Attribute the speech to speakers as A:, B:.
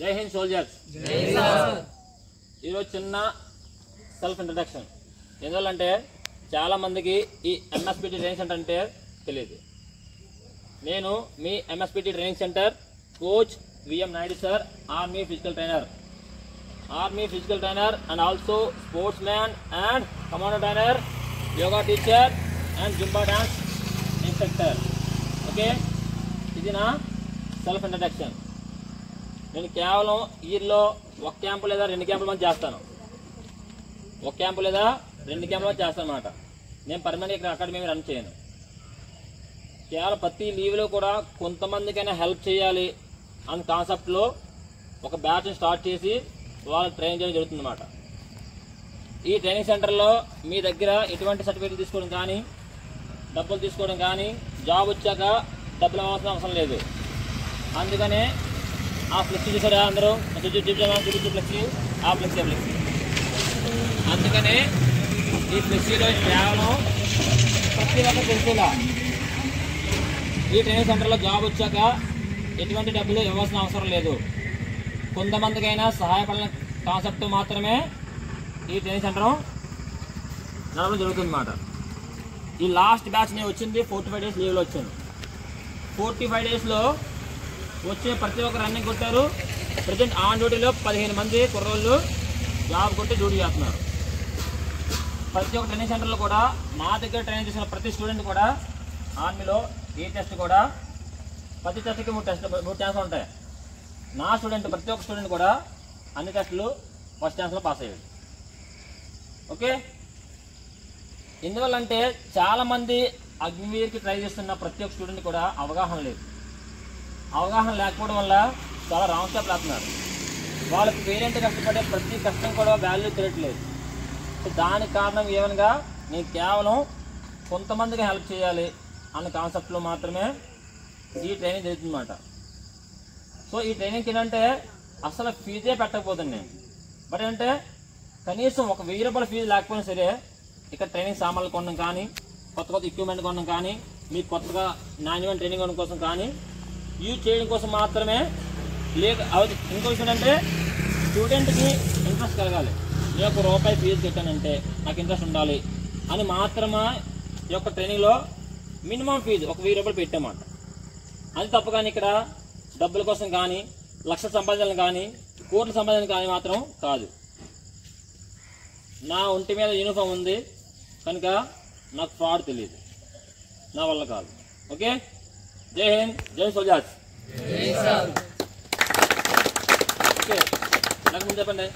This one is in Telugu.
A: జై హింద్ సోల్జర్స్. ఈరోజు చిన్న సెల్ఫ్ ఇంట్రడక్షన్. ఎందువల్లంటే చాలామందికి ఈ ఎంఎస్పిటి ట్రైనింగ్ సెంటర్ అంటే తెలియదు. నేను మీ MSPT training centre coach VM Naidu sir, army physical trainer and also sportsman and commando trainer, yoga teacher and Zumba dance instructor. Okay, ఇది నా సెల్ఫ్ ఇంట్రడక్షన్. నేను కేవలం ఇయర్లో ఒక క్యాంపు లేదా 2 క్యాంపుల మంది చేస్తాను. ఒక క్యాంపు లేదా 2 క్యాంపుల మంది చేస్తాను అన్నమాట. నేను పర్మనెంట్ ఇక్కడ అకాడమీ రన్ చేయను. కేవలం ప్రతి లీవ్లో కూడా కొంతమందికైనా హెల్ప్ చేయాలి అన్న కాన్సెప్ట్లో ఒక బ్యాచ్ స్టార్ట్ చేసి వాళ్ళకి ట్రైన్ చేయడం జరుగుతుందన్నమాట. ఈ ట్రైనింగ్ సెంటర్లో మీ దగ్గర ఎటువంటి సర్టిఫికేట్ తీసుకోవడం కానీ, డబ్బులు తీసుకోవడం కానీ, జాబ్ వచ్చాక డబ్బులు అవ్వాల్సిన అవసరం లేదు. అందుకనే ఆ ఫ్లెక్సీ చూసారా అందరూ, ఫ్లెక్సీ, ఆ ఫ్లెక్సీ. అందుకనే ఈ ఫ్లెక్సీలో కేవలం ప్రతి ఒక్కరు తెలుసులా ఈ ట్రైనింగ్ సెంటర్లో జాబ్ వచ్చాక ఎటువంటి డబ్బులు ఇవ్వాల్సిన అవసరం లేదు. కొంతమందికైనా సహాయపడిన కాన్సెప్ట్ మాత్రమే ఈ ట్రైనింగ్ సెంటర్ నడవడం జరుగుతుందన్నమాట. ఈ లాస్ట్ బ్యాచ్ నేను వచ్చింది 45 డేస్ లీవ్లో వచ్చాను. 45 డేస్లో వచ్చే ప్రతి ఒక్కరు రన్నింగ్ కొట్టారు. ప్రజెంట్ ఆన్ డ్యూటీలో 15 మంది కుర్రోళ్ళు జాబ్ కొట్టి డ్యూటీ చేస్తున్నారు. ప్రతి ఒక్క ట్రైనింగ్ సెంటర్లో కూడా మా దగ్గర ట్రైనింగ్ చేసిన ప్రతి స్టూడెంట్ కూడా ఆర్మీలో ఈ టెస్ట్ కూడా ప్రతి టెస్ట్కి 3 ఛాన్సులు ఉంటాయి. నా స్టూడెంట్ ప్రతి ఒక్క స్టూడెంట్ కూడా అన్ని టెస్టులు ఫస్ట్ ఛాన్స్లో పాస్ అయ్యాడు. ఓకే, ఎందువల్లంటే చాలామంది అగ్నివీర్కి ట్రై చేస్తున్న ప్రతి ఒక్క స్టూడెంట్ కూడా అవగాహన లేదు. అవగాహన లేకపోవడం వల్ల చాలా రాంగ్ స్టెప్ వేస్తున్నారు. వాళ్ళకి పేరెంట్ కష్టపడే ప్రతి కష్టం కూడా వాల్యూ తెలియట్లేదు. దానికి కారణం ఏమనగా నేను కేవలం కొంతమందికి హెల్ప్ చేయాలి అన్న కాన్సెప్ట్లో మాత్రమే ఈ ట్రైనింగ్ జరుగుతుందన్నమాట. సో ఈ ట్రైనింగ్కి ఏంటంటే అసలు ఫీజే పెట్టకపోతుంది నేను. బట్ ఏంటంటే కనీసం ఒక 1000 రూపాయల ఫీజు లేకపోయినా సరే ఇక్కడ ట్రైనింగ్ సామాన్లు కొనడం కానీ, కొత్త ఎక్విప్మెంట్ కొనడం కానీ, మీకు కొత్తగా నాణ్యమైన ట్రైనింగ్ కొనడం కోసం కానీ, యూజ్ చేయడం కోసం మాత్రమే. ఇంకో విషయం ఏంటంటే స్టూడెంట్కి ఇంట్రెస్ట్ కలగాలి. నేను ₹1 ఫీజు కట్టానంటే నాకు ఇంట్రెస్ట్ ఉండాలి అని మాత్రమే ఈ యొక్క ట్రైనింగ్లో మినిమం ఫీజు ఒక 1000 రూపాయలు పెట్టామాట. అది తప్ప కానీ ఇక్కడ డబ్బుల కోసం కానీ, లక్ష సంపాదనలు కానీ, కోట్ల సంపాదన కానీ మాత్రం కాదు. నా ఒంటి మీద యూనిఫామ్ ఉంది కనుక నాకు ఫ్రాడ్ తెలియదు, నా వల్ల కాదు. ఓకే, జై హింద్, జై సోల్జర్స్. ఓకే, నాకు ముందు చెప్పండి.